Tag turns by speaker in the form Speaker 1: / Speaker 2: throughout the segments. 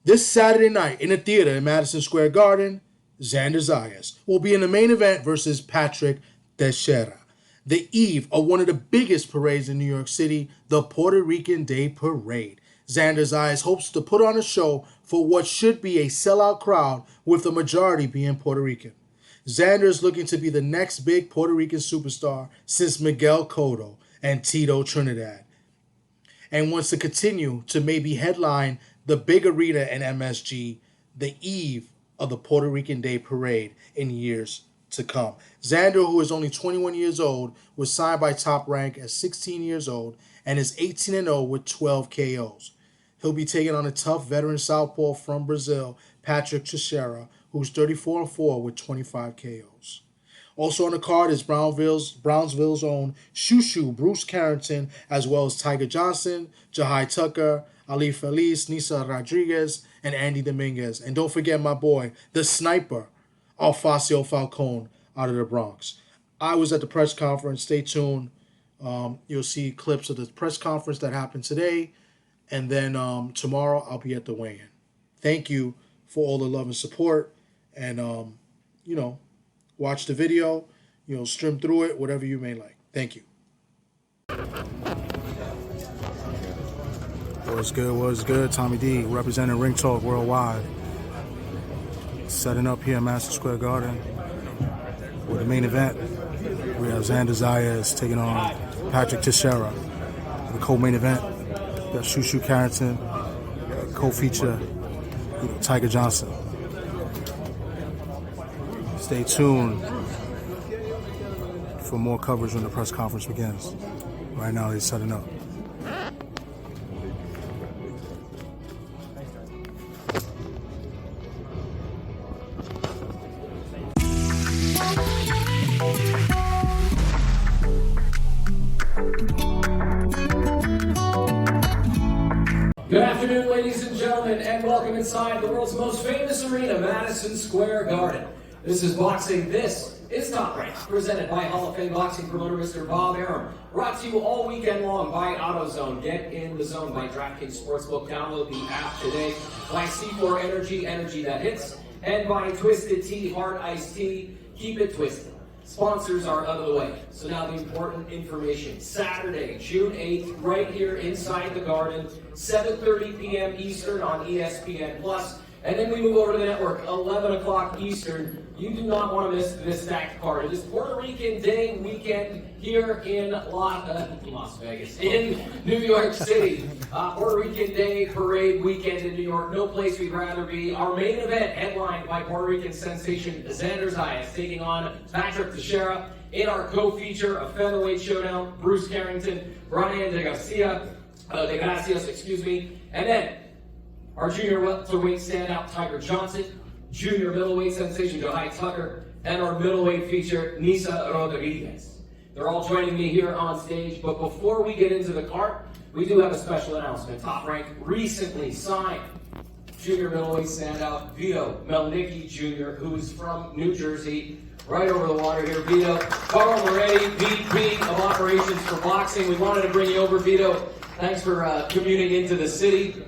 Speaker 1: This Saturday night in the theater in Madison Square Garden, Xander Zayas will be in the main event versus Patrick Teixeira, the eve of one of the biggest parades in New York City, the Puerto Rican Day Parade. Xander Zayas hopes to put on a show for what should be a sellout crowd, with the majority being Puerto Rican. Xander is looking to be the next big Puerto Rican superstar since Miguel Cotto and Tito Trinidad, and wants to continue to maybe headline the big arena in MSG the eve of the Puerto Rican Day Parade in years to come. Xander, who is only 21 years old, was signed by Top Rank at 16 years old and is 18-0 with 12 KOs. He'll be taking on a tough veteran Southpaw from Brazil, Patrick Teixeira, who's 34-4 with 25 KOs. Also on the card is Brownsville's own Shushu Bruce Carrington, as well as Tiger Johnson, Jahi Tucker, Ali Feliz, Nisa Rodriguez, and Andy Dominguez. And don't forget my boy, the sniper, Ofacio Falcon out of the Bronx. I was at the press conference. Stay tuned. You'll see clips of the press conference that happened today. And then tomorrow I'll be at the weigh-in. Thank you for all the love and support. And, watch the video. Stream through it, whatever you may like. Thank you. What's good? Tommy D, representing Ring Talk Worldwide. Setting up here in Madison Square Garden with the main event. We have Xander Zayas taking on Patrick Teixeira. The co-main event, we got Shushu Carrington, co-feature, Tiger Johnson. Stay tuned for more coverage when the press conference begins. Right now, they're setting up.
Speaker 2: Good afternoon, ladies and gentlemen, and welcome inside the world's most famous arena, Madison Square Garden. This is boxing. This is Top Rank, presented by Hall of Fame boxing promoter Mr. Bob Arum. Brought to you all weekend long by AutoZone. Get in the zone by DraftKings Sportsbook. Download the app today. By C4 Energy, energy that hits. And by Twisted Tea, hard iced tea. Keep it twisted. Sponsors are out of the way. So now the important information. Saturday, June 8th, right here inside the Garden, 7:30 p.m. Eastern on ESPN+. And then we move over to the network, 11 o'clock Eastern. You do not want to miss this stacked card. It is Puerto Rican Day weekend here in Las Vegas, in New York City. Puerto Rican Day Parade weekend in New York. No place we'd rather be. Our main event, headlined by Puerto Rican sensation Xander Zayas, taking on Patrick Teixeira. In our co-feature, a featherweight showdown, Bruce Carrington, Brian de Gracias, and then our junior welterweight standout, Tiger Johnson, junior middleweight sensation, Jahi Tucker, and our middleweight feature, Nisa Rodriguez. They're all joining me here on stage, but before we get into the card, we do have a special announcement. Top Rank recently signed junior middleweight standout, Vito Melnicki Jr., who's from New Jersey, right over the water here. Vito, Carl Moretti, VP of Operations for Boxing. We wanted to bring you over, Vito. Thanks for commuting into the city.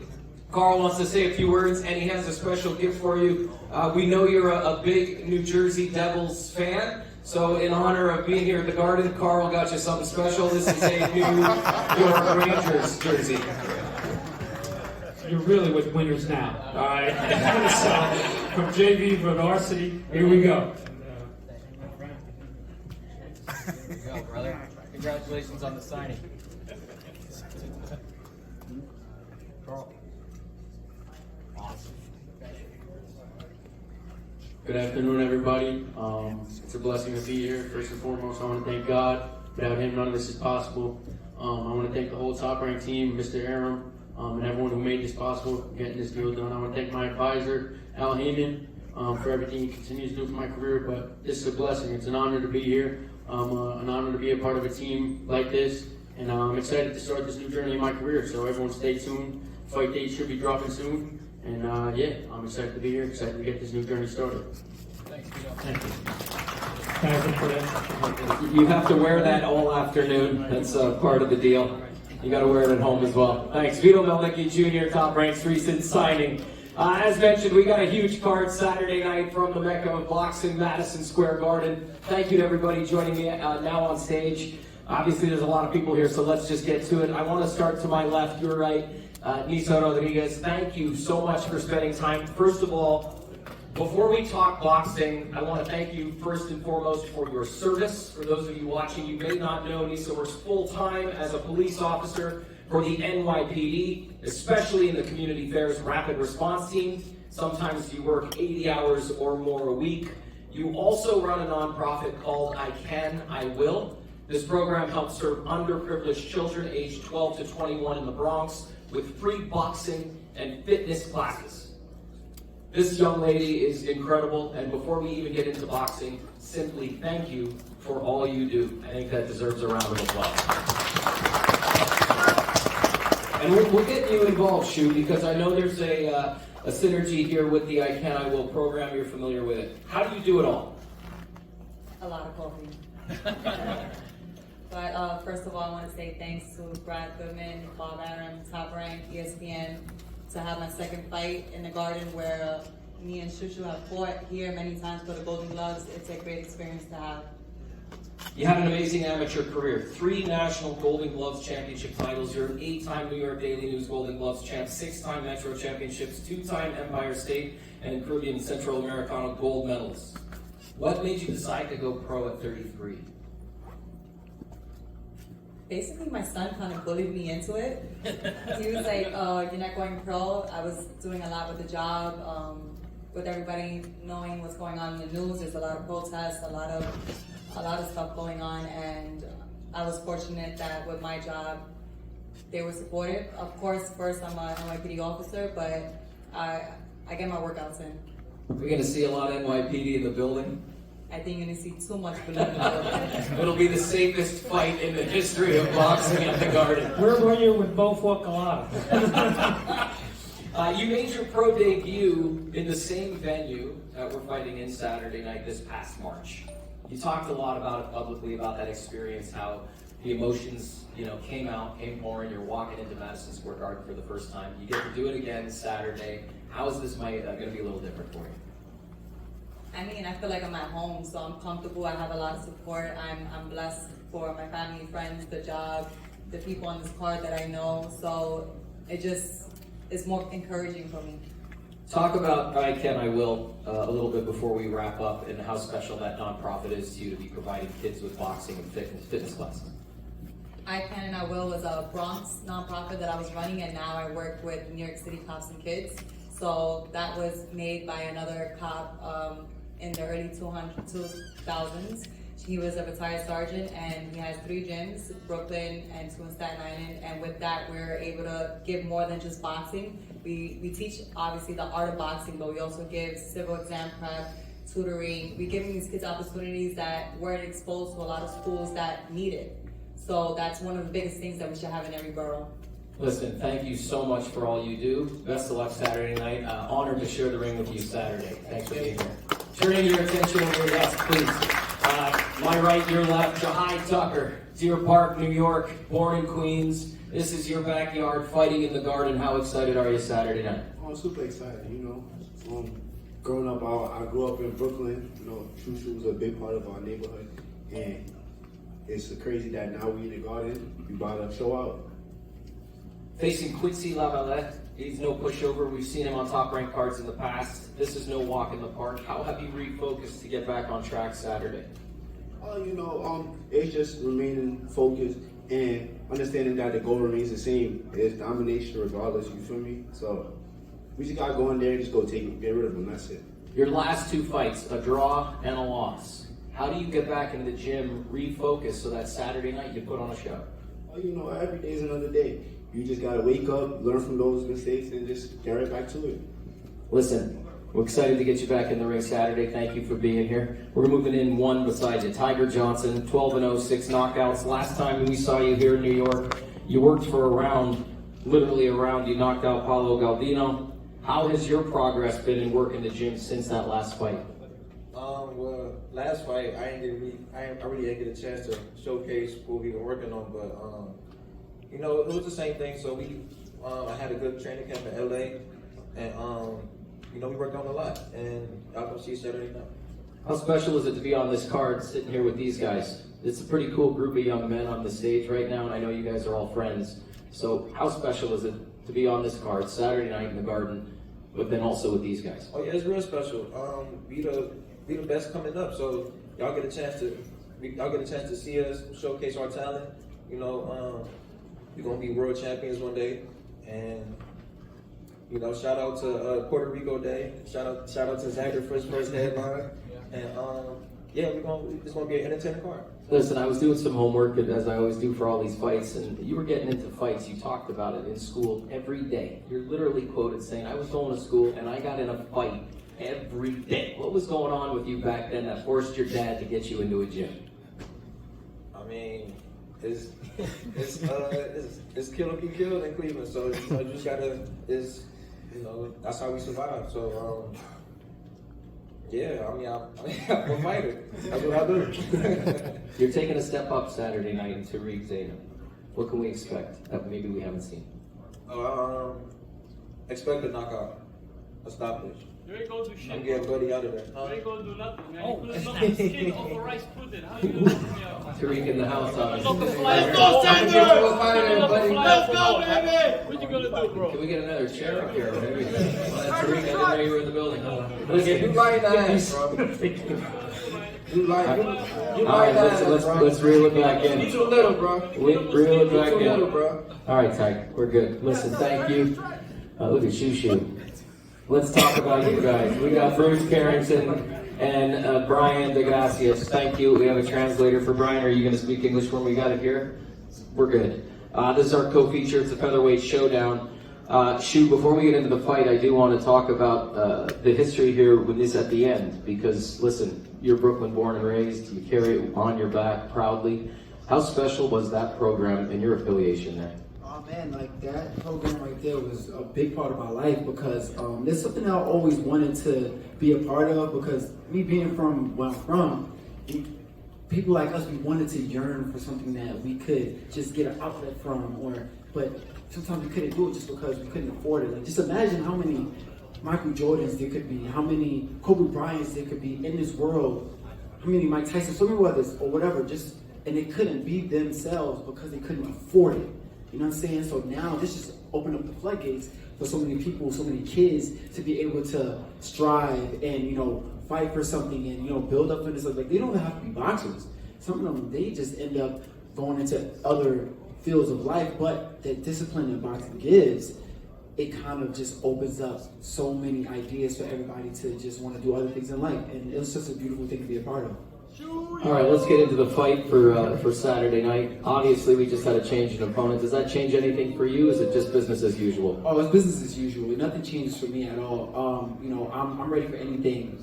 Speaker 2: Carl wants to say a few words, and he has a special gift for you. We know you're a big New Jersey Devils fan, so in honor of being here at the Garden, Carl got you something special. This is a New York Rangers jersey.
Speaker 3: You're really with winners now, all right? So, from JV for varsity, here we go.
Speaker 4: Here we go, brother. Congratulations on the signing. Carl.
Speaker 5: Good afternoon, everybody. It's a blessing to be here. First and foremost, I want to thank God. Without Him, none of this is possible. I want to thank the whole Top Rank team, Mr. Arum, and everyone who made this possible, getting this deal done. I want to thank my advisor, Al Heyman, for everything he continues to do for my career. But this is a blessing. It's an honor to be here. An honor to be a part of a team like this. And I'm excited to start this new journey in my career. So everyone stay tuned. Fight date should be dropping soon. And I'm excited to be here, excited to get this new journey started.
Speaker 4: Thanks, Tito.
Speaker 5: Thank you.
Speaker 3: Thank you for that.
Speaker 2: You have to wear that all afternoon. That's part of the deal. You got to wear it at home as well. Thanks. Vito Melnicki Jr., Top Ranks recent signing. As mentioned, we got a huge card Saturday night from the Mecca of Boxing, Madison Square Garden. Thank you to everybody joining me now on stage. Obviously, there's a lot of people here, so let's just get to it. I want to start to my left, your right. Nisa Rodriguez, thank you so much for spending time. First of all, before we talk boxing, I want to thank you first and foremost for your service. For those of you watching, you may not know Nisa works full-time as a police officer for the NYPD, especially in the Community Affairs Rapid Response Team. Sometimes you work 80 hours or more a week. You also run a nonprofit called I Can, I Will. This program helps serve underprivileged children aged 12 to 21 in the Bronx with free boxing and fitness classes. This young lady is incredible, and before we even get into boxing, simply thank you for all you do. I think that deserves a round of applause. And we'll get you involved, Shu, because I know there's a synergy here with the I Can, I Will program. You're familiar with it. How do you do it all?
Speaker 6: A lot of coffee. But first of all, I want to say thanks to Brad Goodman, Bob Aram, Top Rank, ESPN, to have my second fight in the Garden where me and Shushu have fought here many times for the Golden Gloves. It's a great experience to have.
Speaker 2: You had an amazing amateur career. 3 National Golden Gloves Championship titles. You're an 8-time New York Daily News Golden Gloves champ, 6-time Metro Championships, 2-time Empire State and Caribbean Central Americano gold medalist. What made you decide to go pro at 33?
Speaker 6: Basically, my son kind of bullied me into it. He was like, you're not going pro. I was doing a lot with the job, with everybody knowing what's going on in the news. There's a lot of protests, a lot of stuff going on, and I was fortunate that with my job, they were supportive. Of course, first I'm a NYPD officer, but I get my workouts in.
Speaker 2: We're going to see a lot of NYPD in the building.
Speaker 6: I think you're going to see too much bullying in the building.
Speaker 2: It'll be the safest fight in the history of boxing at the Garden.
Speaker 3: Where were you when Bo fought Galata?
Speaker 2: You made your pro debut in the same venue that we're fighting in Saturday night this past March. You talked a lot about it publicly, about that experience, how the emotions, came pouring. You're walking into Madison Square Garden for the first time. You get to do it again Saturday. How is this going to be a little different for you?
Speaker 6: I mean, I feel like I'm at home, so I'm comfortable. I have a lot of support. I'm blessed for my family, friends, the job, the people on this card that I know. So it just is more encouraging for me.
Speaker 2: Talk about I Can, I Will a little bit before we wrap up, and how special that nonprofit is to you to be providing kids with boxing and fitness classes.
Speaker 6: I Can and I Will was a Bronx nonprofit that I was running, and now I work with New York City Cops and Kids. So that was made by another cop in the early 2000s. He was a retired sergeant, and he has 3 gyms, Brooklyn and 2 in Staten Island. And with that, we're able to give more than just boxing. We teach, obviously, the art of boxing, but we also give civil exam prep, tutoring. We're giving these kids opportunities that weren't exposed to a lot of schools that need it. So that's one of the biggest things that we should have in every borough.
Speaker 2: Listen, thank you so much for all you do. Best of luck Saturday night. Honored to share the ring with you Saturday. Thanks for being here. Turning your attention over to us, please. My right, your left, Jahi Tucker, Deer Park, New York, born in Queens. This is your backyard, fighting in the Garden. How excited are you Saturday night?
Speaker 7: I'm super excited, growing up, I grew up in Brooklyn. Shushu was a big part of our neighborhood, and it's crazy that now we in the Garden. We about to show out.
Speaker 2: Facing Quincy Lavalette, he's no pushover. We've seen him on Top Rank cards in the past. This is no walk in the park. How have you refocused to get back on track Saturday?
Speaker 7: It's just remaining focused and understanding that the goal remains the same. It's domination regardless, you feel me? So we just gotta go in there and just get rid of them, that's it.
Speaker 2: Your last 2 fights, a draw and a loss. How do you get back into the gym, refocus, so that Saturday night you put on a show?
Speaker 7: Every day is another day. You just gotta wake up, learn from those mistakes, and just get right back to it.
Speaker 2: Listen, we're excited to get you back in the ring Saturday. Thank you for being here. We're moving in one beside you. Tiger Johnson, 12-0, 6 knockouts. Last time we saw you here in New York, you worked for a round, literally a round. You knocked out Paulo Galdino. How has your progress been in working the gym since that last fight?
Speaker 8: Well, last fight, I really didn't get a chance to showcase what we were working on, but you know, it was the same thing. So I had a good training camp in LA, and you know, we worked on a lot, and y'all gonna see Saturday night.
Speaker 2: How special is it to be on this card, sitting here with these guys? It's a pretty cool group of young men on the stage right now, and I know you guys are all friends. So how special is it to be on this card Saturday night in the Garden, but then also with these guys?
Speaker 8: Oh yeah, it's real special. We the best coming up, so y'all get a chance to see us showcase our talent. You know, we're gonna be world champions one day, and you know, shout out to Puerto Rican Day. Shout out to Xander for his first headline, and yeah, it's gonna be an entertaining card.
Speaker 2: Listen, I was doing some homework, as I always do for all these fights, and you were getting into fights. You talked about it in school every day. You're literally quoted saying, I was going to school and I got in a fight every day. What was going on with you back then that forced your dad to get you into a gym?
Speaker 8: I mean, it's kill or be killed in Cleveland, so you know, you just gotta, you know, that's how we survive. So yeah, I mean, I'm a fighter. That's what I do.
Speaker 2: You're taking a step up Saturday night in Tariq Zayas. What can we expect that maybe we haven't seen?
Speaker 8: Expect a knockout, a stoppage.
Speaker 9: You ain't gonna do shit.
Speaker 8: I'm getting Buddy out of there.
Speaker 9: You ain't gonna do nothing, man. You could've knocked the skin off a rice pudding. How you gonna knock me out?
Speaker 2: Tariq in the house,
Speaker 9: Let's
Speaker 2: obviously.
Speaker 9: go, Xander! Let's go, baby! What you gonna do, bro?
Speaker 2: Can we get another chair up here? Maybe. Tariq, I didn't know you were in the building.
Speaker 8: Listen, you like that, bro. You like that.
Speaker 2: Let's reel it back in.
Speaker 8: You too little, bro.
Speaker 2: Reel it back
Speaker 8: too little,
Speaker 2: in.
Speaker 8: bro.
Speaker 2: All right, Ty, we're good. Listen, thank you. Look at Shushu. Let's talk about you guys. We got Bruce Carrington and Brian DeGracias. Thank you. We have a translator for Brian. Are you going to speak English when we got it here? We're good. This is our co-feature. It's a featherweight showdown. Before we get into the fight, I do want to talk about the history here with this at the end. Because, listen, you're Brooklyn born and raised. You carry it on your back proudly. How special was that program and your affiliation there?
Speaker 10: Oh man, like that program right there was a big part of my life because it's something that I always wanted to be a part of because me being from where I'm from, people like us, we wanted to yearn for something that we could just get an outlet from, but sometimes we couldn't do it just because we couldn't afford it. Like just imagine how many Michael Jordans there could be, how many Kobe Bryants there could be in this world, how many Mike Tyson, so many others or whatever, and they couldn't be themselves because they couldn't afford it. You know what I'm saying? So now this just opened up the floodgates for so many people, so many kids to be able to strive and, you know, fight for something and, you know, build up for this. Like, they don't even have to be boxers. Some of them, they just end up going into other fields of life, but the discipline that boxing gives, it kind of just opens up so many ideas for everybody to just want to do other things in life. And it was just a beautiful thing to be a part of.
Speaker 2: All right, let's get into the fight for Saturday night. Obviously, we just had a change in opponent. Does that change anything for you? Is it just business as usual?
Speaker 10: Oh, it's business as usual. Nothing changes for me at all. You know, I'm ready for anything.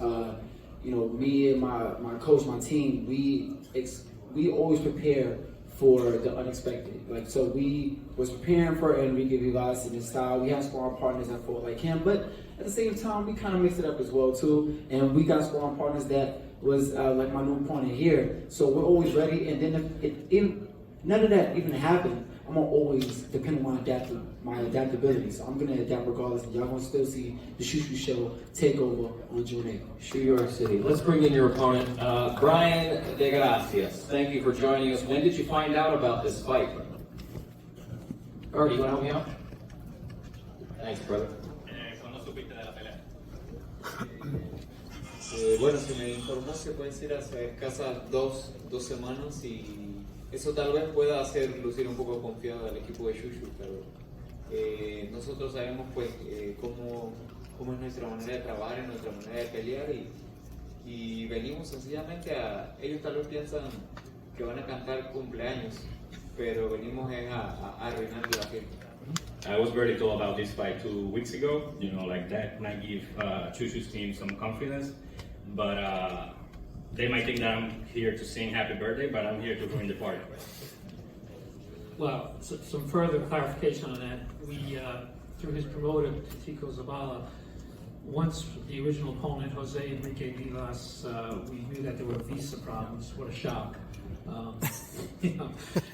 Speaker 10: You know, me and my coach, my team, we always prepare for the unexpected. Like, so we was preparing for Enrique Vivas and his style. We had sparring partners that fought like him, but at the same time, we kind of mixed it up as well too. And we got sparring partners that was like my new opponent here. So we're always ready. And then if none of that even happened, I'm gonna always depend on my adaptability. So I'm gonna adapt regardless. And y'all gonna still see the Shushu Show take over on June 8th.
Speaker 2: New York City. Let's bring in your opponent, Brian DeGracias. Thank you for joining us. When did you find out about this fight? Artie, you want to help me out? Thanks, brother.
Speaker 9: ¿Cuándo supiste de la pelea?
Speaker 11: Bueno, se me informó, se puede decir, hace escasas dos semanas y eso tal vez pueda hacer lucir un poco confiado al equipo de Shushu, pero nosotros sabemos pues cómo es nuestra manera de trabajar y nuestra manera de pelear y venimos sencillamente ellos tal vez piensan que van a cantar cumpleaños, pero venimos a arruinar la fiesta.
Speaker 3: I was very told about this fight 2 weeks ago, you know, like that might give Chushu's team some confidence, but they might think that I'm here to sing happy birthday, but I'm here to ruin the party.
Speaker 9: Well, some further clarification on that. We, through his promoter, Tito Zabala, once the original opponent, Jose Enrique Vivas, we knew that there were visa problems. What a shock.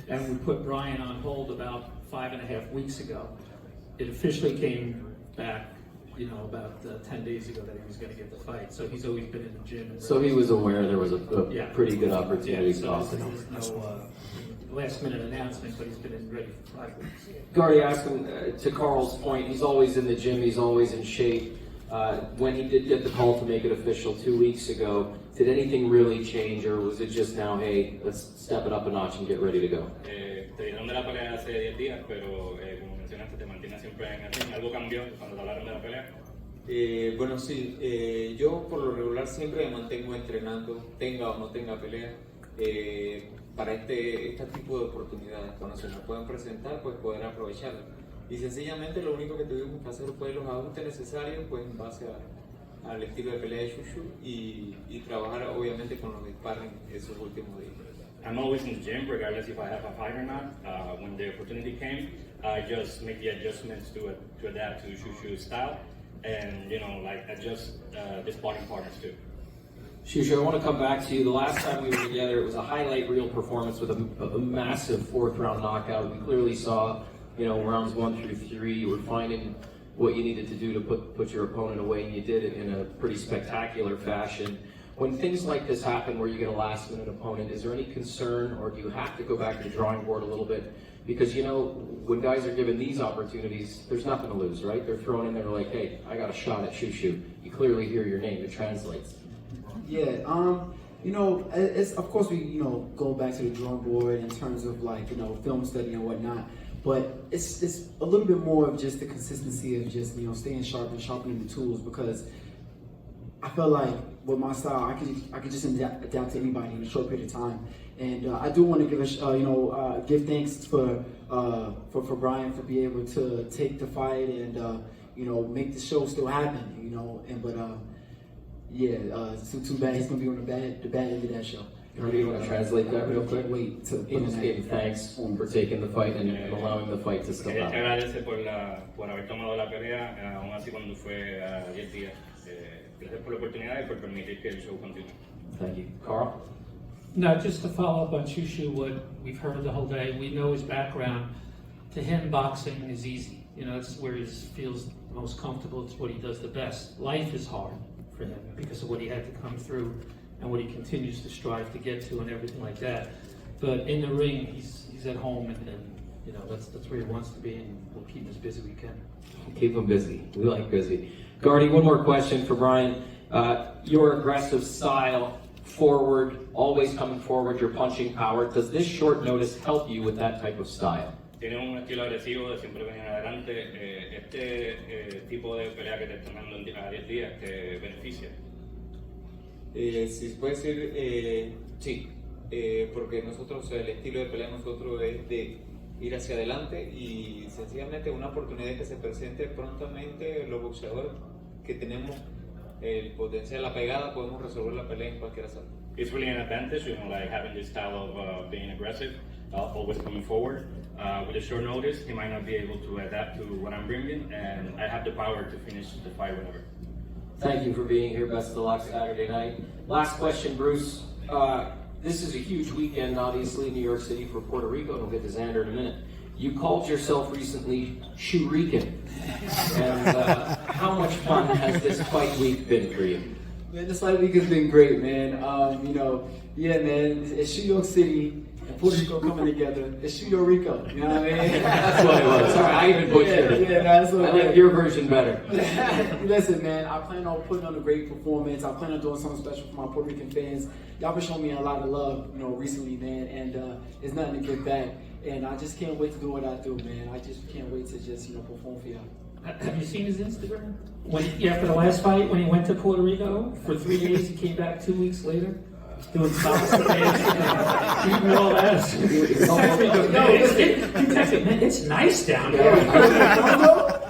Speaker 9: And we put Brian on hold about 5.5 weeks ago. It officially came back, about 10 days ago that he was going to get the fight. So he's always been in the gym.
Speaker 12: So he was aware there was a pretty good opportunity.
Speaker 9: Yeah, so there's no last-minute announcement, but he's been ready for 5 weeks.
Speaker 12: Gardy, asking to Carl's point, he's always in the gym, he's always in shape. When he did get the call to make it official 2 weeks ago, did anything really change, or was it just now, hey, let's step it up a notch and get ready to go?
Speaker 3: Te dieron de la pelea hace 10 días, pero como mencionaste, te mantienes siempre en el ring. ¿Algo cambió cuando te hablaron de la pelea?
Speaker 11: Bueno, sí, yo por lo regular siempre me mantengo entrenando, tenga o no tenga pelea, para este tipo de oportunidades. Cuando se me puedan presentar, pues poder aprovecharlo. Y sencillamente lo único que tuvimos que hacer fue los ajustes necesarios, pues en base al estilo de pelea de Shushu y trabajar obviamente con los sparring esos últimos días.
Speaker 3: I'm always in the gym, regardless if I have a fight or not. When the opportunity came, I just make the adjustments to adapt to Shushu's style, and adjust the sparring partners too.
Speaker 12: Shushu, I want to come back to you. The last time we were together, it was a highlight reel performance with a massive fourth-round knockout. We clearly saw, rounds 1 through 3. You were finding what you needed to do to put your opponent away, and you did it in a pretty spectacular fashion. When things like this happen where you get a last-minute opponent, is there any concern, or do you have to go back to the drawing board a little bit? Because, when guys are given these opportunities, there's nothing to lose, right? They're thrown in there like, hey, I got a shot at Shushu. You clearly hear your name. It translates.
Speaker 10: Yeah, it's of course we go back to the drawing board in terms of film study and whatnot, but it's a little bit more of just the consistency of just staying sharp and sharpening the tools, because I feel like with my style I could just adapt to anybody in a short period of time, and I do want to give thanks for Brian for being able to take the fight and make the show still happen, it's too bad he's going to be on the bad end of that show.
Speaker 12: Do you want to translate that real quick?
Speaker 10: Wait to
Speaker 12: he just gave thanks for taking the fight and allowing the fight to still happen.
Speaker 3: Te agradece por haber tomado la pelea, aún así cuando fue 10 días. Gracias por la oportunidad y por permitir que el show continúe.
Speaker 12: Thank you. Carl?
Speaker 9: No, just to follow up on Shushu, what we've heard the whole day, we know his background. To him, boxing is easy. It's where he feels the most comfortable. It's what he does the best. Life is hard for him because of what he had to come through and what he continues to strive to get to and everything like that. But in the ring, he's at home, and that's where he wants to be, and we'll keep him as busy as we can.
Speaker 12: Keep him busy. We like busy. Gardy, one more question for Brian. Your aggressive style, forward, always coming forward, your punching power. Does this short notice help you with that type of style?
Speaker 3: Tiene un estilo agresivo de siempre venir adelante. Este tipo de pelea que te están dando a 10 días te beneficia.
Speaker 11: Si se puede decir, sí, porque nosotros, el estilo de pelea nosotros es de ir hacia adelante y sencillamente una oportunidad que se presente prontamente, los boxeadores que tenemos el potencial, la pegada, podemos resolver la pelea en cualquier asalto.
Speaker 3: It's really an advantage, having this style of being aggressive, always coming forward. With a short notice, he might not be able to adapt to what I'm bringing, and I have the power to finish the fight whenever.
Speaker 12: Thank you for being here. Best of luck Saturday night. Last question, Bruce. This is a huge weekend, obviously, in New York City for Puerto Rico. We'll get to Xander in a minute. You called yourself recently Shuriken. And how much fun has this fight week been for you?
Speaker 10: Man, this fight week has been great, man. Man, it's New York City and Puerto Rico coming together. It's New Rico, you know what I mean?
Speaker 12: That's what it was. Sorry, I even butchered it.
Speaker 10: That's what
Speaker 12: I like your version better.
Speaker 10: Listen, man, I plan on putting on a great performance. I plan on doing something special for my Puerto Rican fans. Y'all been showing me a lot of love, recently, man, and it's nothing to give back. And I just can't wait to do what I do, man. I just can't wait to just, perform for y'all.
Speaker 9: Have you seen his Instagram? After the last fight, when he went to Puerto Rico for 3 days, he came back 2 weeks later, doing stocks and eating all that. He texted, man, it's nice down here.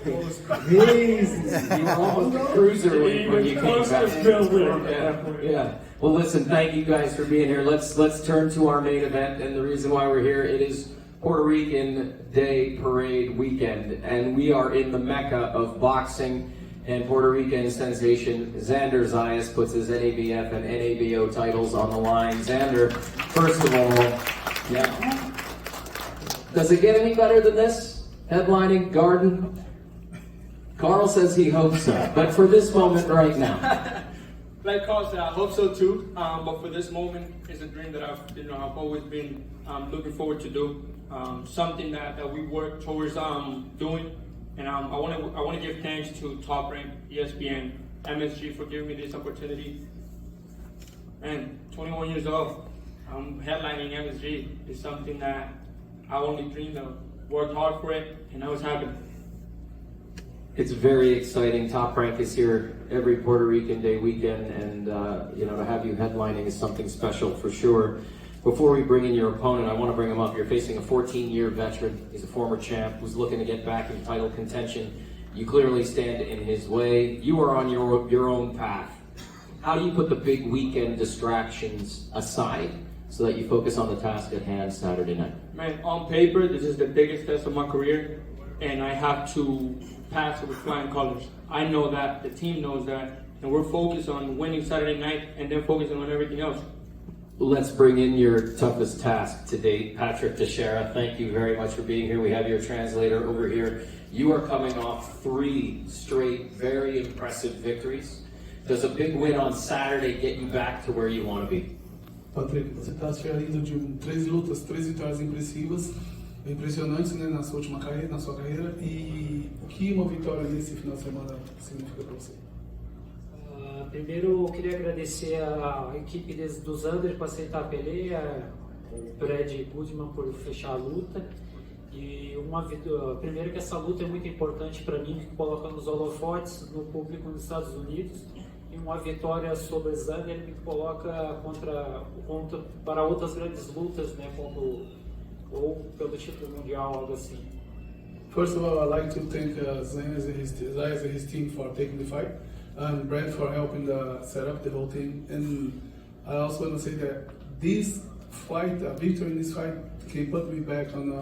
Speaker 10: It was crazy.
Speaker 12: You were almost a cruiser when you came back. Yeah. Well, listen, thank you guys for being here. Let's turn to our main event, and the reason why we're here, it is Puerto Rican Day Parade weekend, and we are in the mecca of boxing. And Puerto Rican sensation Xander Zayas puts his NABF and NABO titles on the line. Xander, first of all, yeah. Does it get any better than this? Headlining Garden? Carl says he hopes so, but for this moment right now.
Speaker 13: Like Carl said, I hope so too. But for this moment, it's a dream that I've always been looking forward to do. Something that we work towards doing. And I want to give thanks to Top Rank, ESPN, MSG for giving me this opportunity. And 21 years old, I'm headlining MSG. It's something that I only dreamed of. Worked hard for it, and now it's happening.
Speaker 12: It's very exciting. Top Rank is here every Puerto Rican Day weekend, and to have you headlining is something special for sure. Before we bring in your opponent, I want to bring him up. You're facing a 14-year veteran. He's a former champ who's looking to get back in title contention. You clearly stand in his way. You are on your own path. How do you put the big weekend distractions aside so that you focus on the task at hand Saturday night?
Speaker 13: Man, on paper, this is the biggest test of my career, and I have to pass it with flying colors. I know that, the team knows that, and we're focused on winning Saturday night and then focusing on everything else.
Speaker 12: Let's bring in your toughest task to date, Patrick Teixeira. Thank you very much for being here. We have your translator over here. You are coming off 3 straight, very impressive victories. Does a big win on Saturday get you back to where you want to be?
Speaker 14: Patrick, você está saindo de 3 lutas, 3 vitórias impressionantes, né, na sua carreira, e o que uma vitória nesse final de semana significa para você?
Speaker 9: Primeiro, eu queria agradecer a equipe do Xander por aceitar a peleia, o Brad Goodman por fechar a luta. E primeiro que essa luta é muito importante para mim, que coloca nos holofotes no público nos Estados Unidos. E uma vitória sobre o Xander me coloca para outras grandes lutas, né, ou pelo título mundial, algo assim.
Speaker 14: First of all, I'd like to thank Zayas and his team for taking the fight, and Brad for helping set up the whole team. And I also want to say that this fight, a victory in this fight, can put me back on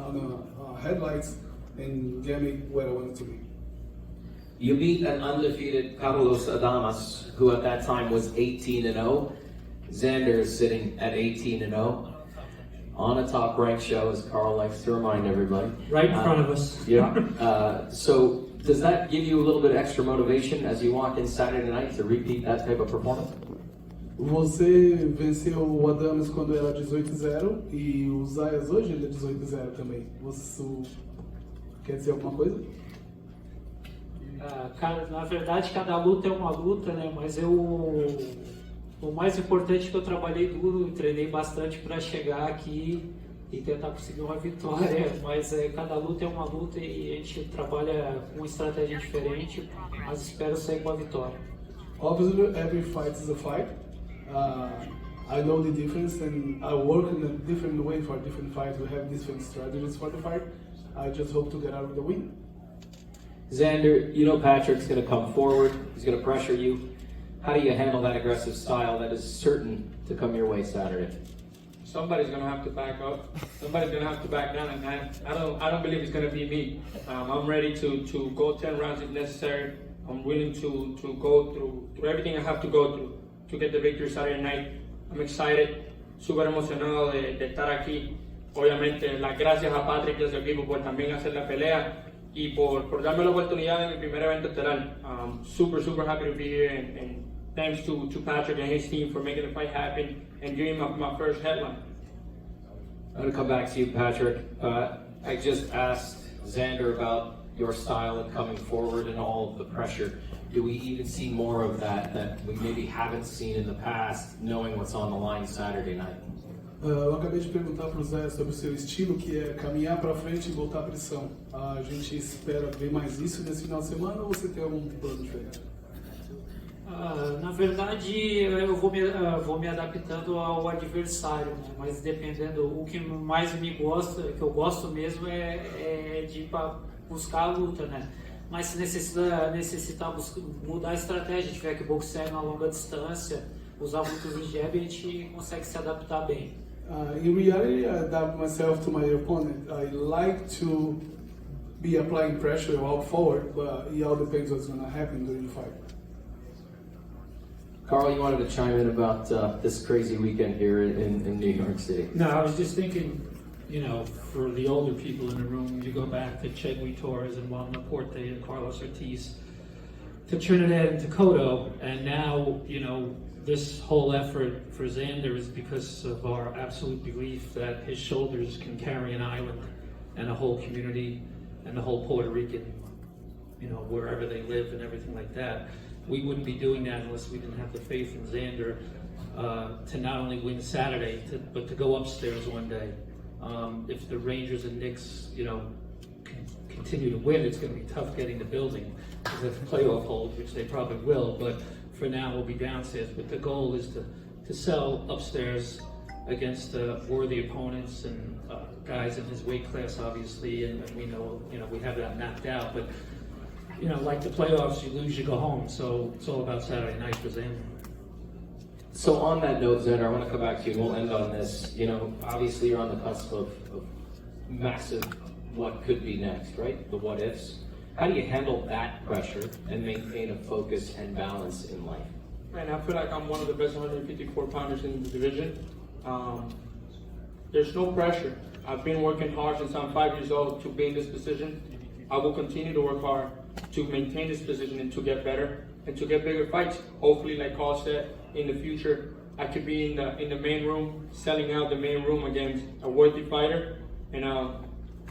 Speaker 14: headlights and get me where I wanted to be.
Speaker 12: You beat an undefeated Carlos Adamas, who at that time was 18-0. Xander is sitting at 18-0. On a Top Rank show, as Carl likes to remind everybody.
Speaker 9: Right in front of us.
Speaker 12: Yeah. So does that give you a little bit extra motivation as you walk in Saturday night to repeat that type of performance?
Speaker 14: Você venceu o Adamas quando era 18-0 e o Zayas hoje ele é 18-0 também. Você quer dizer alguma coisa?
Speaker 9: Cara, na verdade, cada luta é uma luta, né? Mas o mais importante é que eu trabalhei duro e treinei bastante para chegar aqui e tentar conseguir uma vitória. Mas cada luta é uma luta e a gente trabalha com uma estratégia diferente, mas espero sair com a vitória.
Speaker 14: Obviously, every fight is a fight. I know the difference and I work in a different way for different fights. We have different strategies for the fight. I just hope to get out with the win.
Speaker 12: Xander, you know Patrick's going to come forward. He's going to pressure you. How do you handle that aggressive style that is certain to come your way Saturday?
Speaker 13: Somebody's going to have to back up. Somebody's going to have to back down, and I don't believe it's going to be me. I'm ready to go 10 rounds if necessary. I'm willing to go through everything I have to go through to get the victory Saturday night. I'm excited, súper emocionado de estar aquí. Obviamente, las gracias a Patrick y a su equipo por también hacer la pelea y por darme la oportunidad en mi primer evento estelar. Super happy to be here, and thanks to Patrick and his team for making the fight happen and giving me my first headline.
Speaker 12: I'm going to come back to you, Patrick. I just asked Xander about your style of coming forward and all of the pressure. Do we even see more of that we maybe haven't seen in the past, knowing what's on the line Saturday night?
Speaker 14: Eu acabei de perguntar para o Zé sobre o seu estilo, que é caminhar para frente e voltar à pressão. A gente espera ver mais isso nesse final de semana ou você tem algum plano diferente?
Speaker 9: Na verdade, eu vou me adaptando ao adversário, né? Mas dependendo, o que mais me gosta, que eu gosto mesmo é de buscar a luta, né? Mas se necessitar mudar a estratégia, tiver que boxear na longa distância, usar muitos em jab, a gente consegue se adaptar bem.
Speaker 14: In reality, I adapt myself to my opponent. I like to be applying pressure all forward, but it all depends what's going to happen during the fight.
Speaker 12: Carl, you wanted to chime in about this crazy weekend here in New York City.
Speaker 9: No, I was just thinking, you know, for the older people in the room, you go back to Chegui Torres and Juan Laporte and Carlos Ortiz, to Trinidad and to Cotto, and now, you know, this whole effort for Xander is because of our absolute belief that his shoulders can carry an island and a whole community and the whole Puerto Rican, you know, wherever they live and everything like that. We wouldn't be doing that unless we didn't have the faith in Xander to not only win Saturday, but to go upstairs one day. If the Rangers and Knicks, you know, continue to win, it's going to be tough getting the building because of the playoff hold, which they probably will. But for now, we'll be downstairs. But the goal is to sell upstairs against worthy opponents and guys in his weight class, obviously, and we know, you know, we have that mapped out. But you know, like the playoffs, you lose, you go home. So it's all about Saturday night for Xander.
Speaker 12: So on that note, Xander, I want to come back to you and we'll end on this. You know, obviously you're on the cusp of massive what could be next, right? The what ifs. How do you handle that pressure and maintain a focus and balance in life?
Speaker 13: Man, I feel like I'm one of the best 154 pounders in the division. There's no pressure. I've been working hard since I'm 5 years old to be in this position. I will continue to work hard to maintain this position and to get better and to get bigger fights. Hopefully, like Carl said, in the future, I could be in the main room, selling out the main room against a worthy fighter. And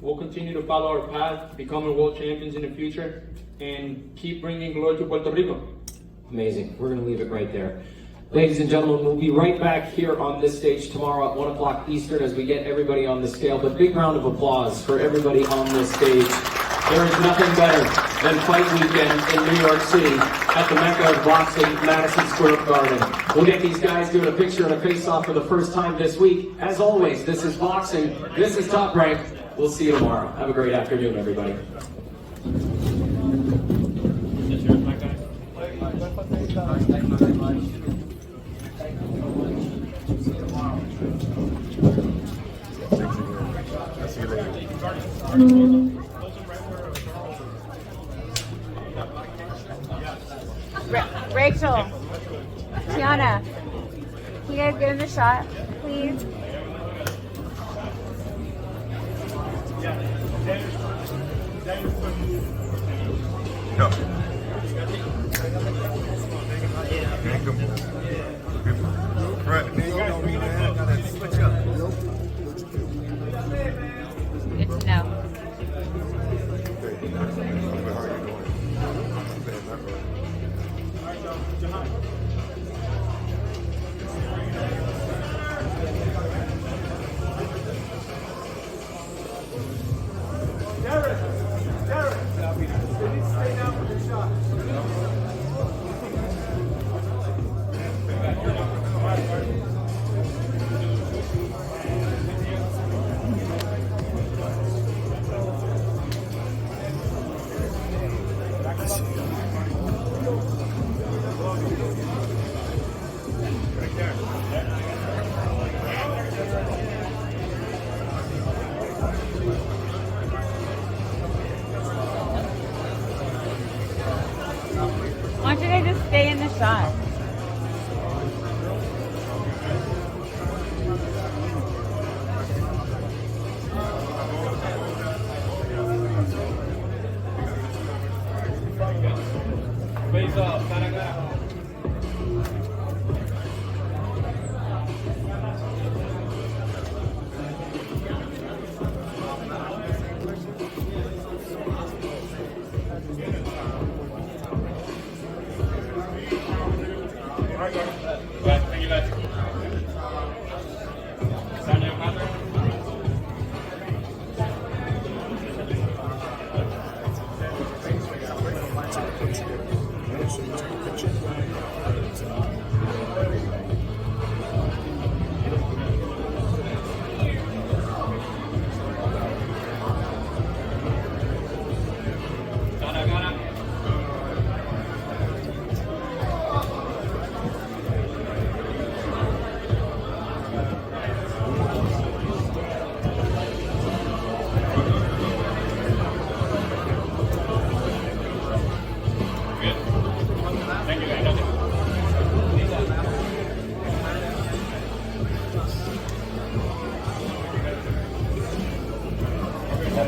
Speaker 13: we'll continue to follow our path, becoming world champions in the future, and keep bringing glory to Puerto Rico.
Speaker 12: Amazing. We're going to leave it right there. Ladies and gentlemen, we'll be right back here on this stage tomorrow at 1 o'clock Eastern as we get everybody on the scale. But big round of applause for everybody on this stage. There is nothing better than fight weekend in New York City at the Mecca of boxing, Madison Square Garden. We'll get these guys doing a picture and a face-off for the first time this week. As always, this is boxing. This is Top Rank. We'll see you tomorrow. Have a great afternoon, everybody.
Speaker 15: Rachel, Tiana, can you guys get in the shot, please?
Speaker 16: No.
Speaker 15: Good to know. Why don't you guys just stay in the shot?
Speaker 13: Face off, cara a cara.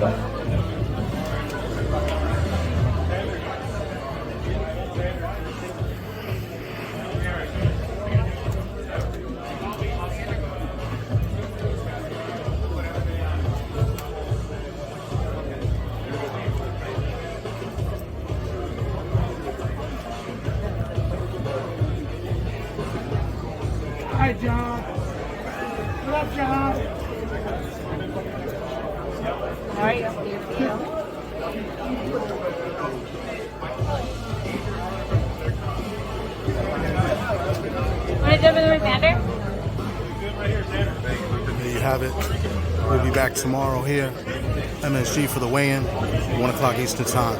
Speaker 17: Hi, John. What up, John?
Speaker 15: How are you? Want to jump in with Xander?
Speaker 1: There you have it. We'll be back tomorrow here, MSG for the weigh-in, 1 o'clock Eastern time.